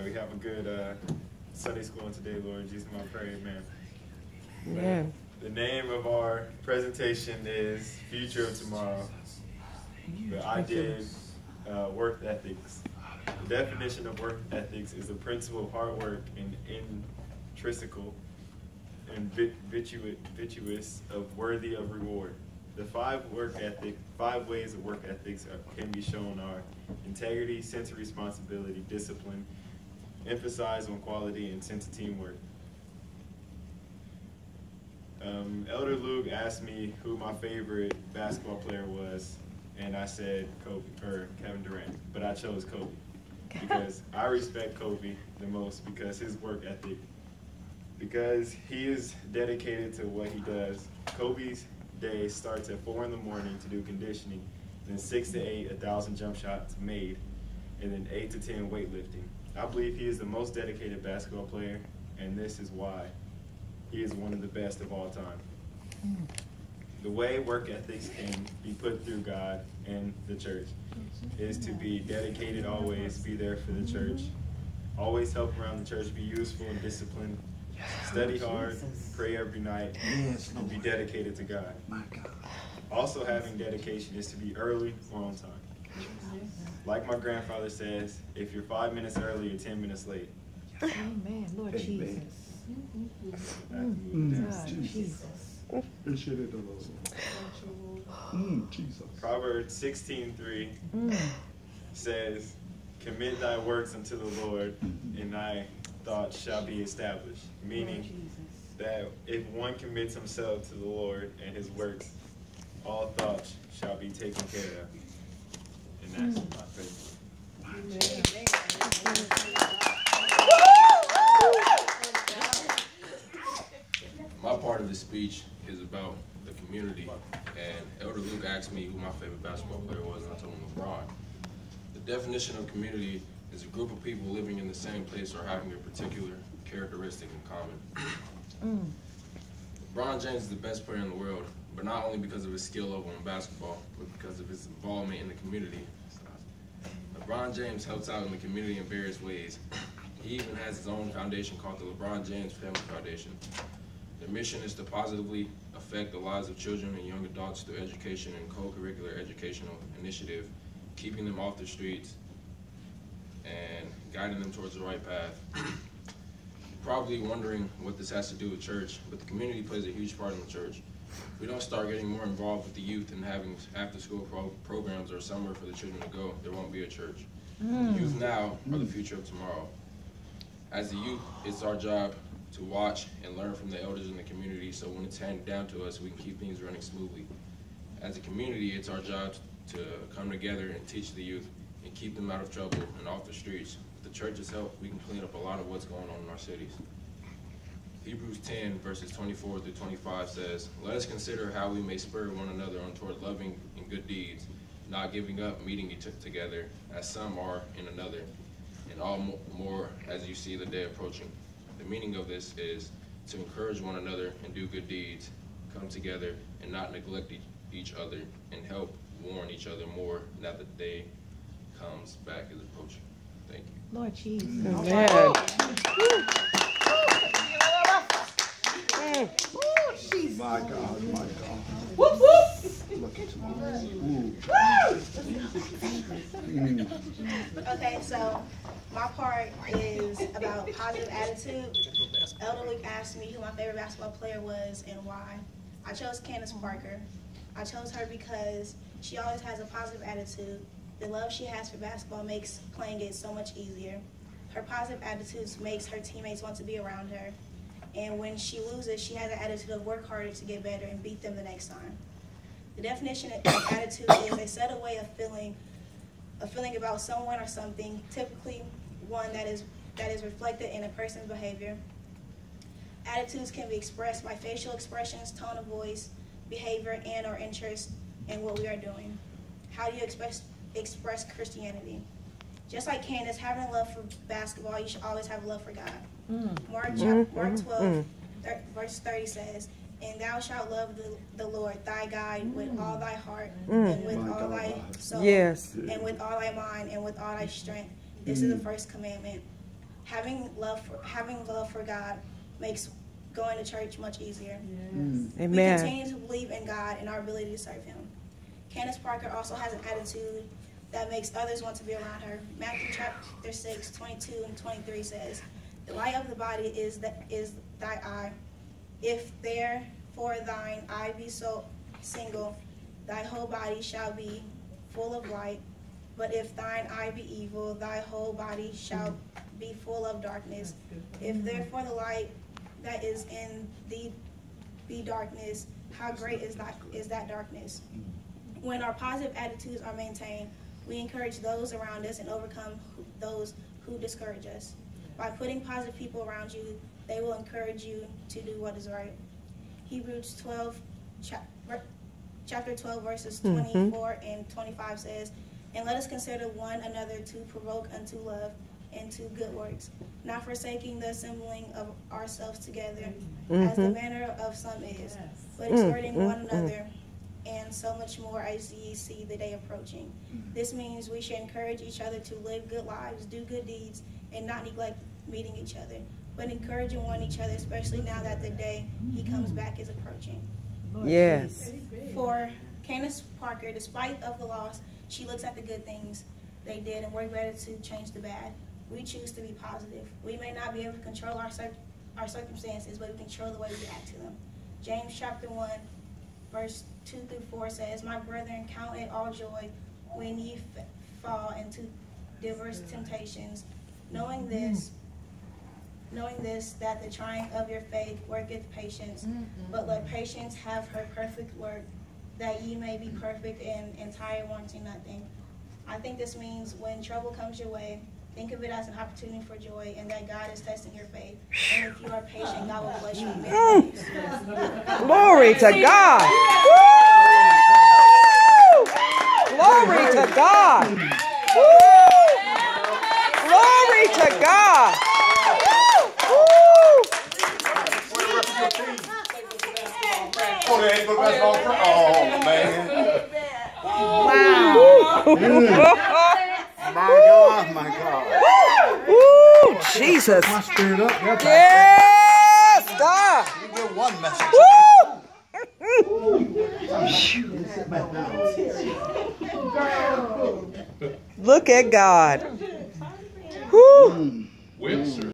May we have a good Sunday school on today, Lord. In Jesus' name I pray, amen. Amen. The name of our presentation is Future of Tomorrow. But I did work ethics. The definition of work ethics is the principle of hard work and intrinsical and virtuous of worthy of reward. The five ways of work ethics can be shown are integrity, sense of responsibility, discipline, emphasize on quality, and sense of teamwork. Elder Luke asked me who my favorite basketball player was, and I said Kevin Durant, but I chose Kobe because I respect Kobe the most because his work ethic, because he is dedicated to what he does. Kobe's day starts at 4 in the morning to do conditioning, then 6 to 8, 1,000 jump shots made, and then 8 to 10 weightlifting. I believe he is the most dedicated basketball player, and this is why. He is one of the best of all time. The way work ethics can be put through God and the church is to be dedicated always, be there for the church, always help around the church, be useful and disciplined, study hard, pray every night, and be dedicated to God. Also having dedication is to be early or on time. Like my grandfather says, if you're 5 minutes early, you're 10 minutes late. Amen. Lord Jesus. Jesus. Proverbs 16:3 says, commit thy works unto the Lord, and thy thoughts shall be established. Meaning that if one commits himself to the Lord and his works, all thoughts shall be taken care of. And that's my faith. My part of the speech is about the community, and Elder Luke asked me who my favorite basketball player was, and I told him LeBron. The definition of community is a group of people living in the same place or having a particular characteristic in common. LeBron James is the best player in the world, but not only because of his skill level in basketball, but because of his involvement in the community. LeBron James helps out in the community in various ways. He even has his own foundation called the LeBron James Family Foundation. Their mission is to positively affect the lives of children and young adults through education and co-curricular educational initiative, keeping them off the streets and guiding them towards the right path. You're probably wondering what this has to do with church, but the community plays a huge part in the church. If we don't start getting more involved with the youth and having after-school programs or somewhere for the children to go, there won't be a church. The youth now are the future of tomorrow. As the youth, it's our job to watch and learn from the elders in the community so when it's handed down to us, we can keep things running smoothly. As a community, it's our job to come together and teach the youth and keep them out of trouble and off the streets. With the church's help, we can clean up a lot of what's going on in our cities. Hebrews 10, verses 24 through 25 says, let us consider how we may spur one another on toward loving and good deeds, not giving up meeting together, as some are in another, and all more as you see the day approaching. The meaning of this is to encourage one another and do good deeds, come together and not neglect each other, and help warn each other more now that the day comes back is approaching. Thank you. Lord Jesus. My God, my God. Whoop, whoop. Look at Okay, so my part is about positive attitude. Elder Luke asked me who my favorite basketball player was and why. I chose Candace Parker. I chose her because she always has a positive attitude. The love she has for basketball makes playing it so much easier. Her positive attitudes makes her teammates want to be around her. And when she loses, she has an attitude of work harder to get better and beat them the next time. The definition of attitude is a set way of feeling about someone or something, typically one that is reflected in a person's behavior. Attitudes can be expressed by facial expressions, tone of voice, behavior, and or interest in what we are doing. How do you express Christianity? Just like Candace, having a love for basketball, you should always have a love for God. Mark 12, verse 30 says, and thou shalt love the Lord thy God with all thy heart, and with all thy soul, and with all thy mind, and with all thy strength. This is the first commandment. Having love for God makes going to church much easier. Amen. We continue to believe in God and our ability to serve Him. Candace Parker also has an attitude that makes others want to be around her. Matthew chapter 6, 22 and 23 says, "The light of the body is thy eye. If therefore thine eye be so single, thy whole body shall be full of light. But if thine eye be evil, thy whole body shall be full of darkness. If therefore the light that is in thee be darkness, how great is that darkness?" When our positive attitudes are maintained, we encourage those around us and overcome those who discourage us. By putting positive people around you, they will encourage you to do what is right. Hebrews 12, chapter 12, verses 24 and 25 says, "And let us consider one another to provoke unto love and to good works, not forsaking the assembling of ourselves together, as the manner of some is, but exhorting one another, and so much more as ye see the day approaching." This means we should encourage each other to live good lives, do good deeds, and not neglect meeting each other, but encouraging one each other, especially now that the day He comes back is approaching. Yes. For Candace Parker, despite of the loss, she looks at the good things they did and work better to change the bad. We choose to be positive. We may not be able to control our circumstances, but we control the way we act to them. James chapter 1, verse 2 through 4 says, "My brethren, count it all joy when ye fall into diverse temptations, knowing this, that the trying of your faith worketh patience. But let patience have her perfect work, that ye may be perfect and entire, wanting nothing." I think this means when trouble comes your way, think of it as an opportunity for joy, and that God is testing your faith. And if you are patient, God will bless you in many ways. Glory to God. Woo! Glory to God. Woo! Glory to God. Woo! Oh, man. Wow. My God. Woo! Jesus. My spirit up. Yes, God. You get one message. Look at God. Woo. Whips or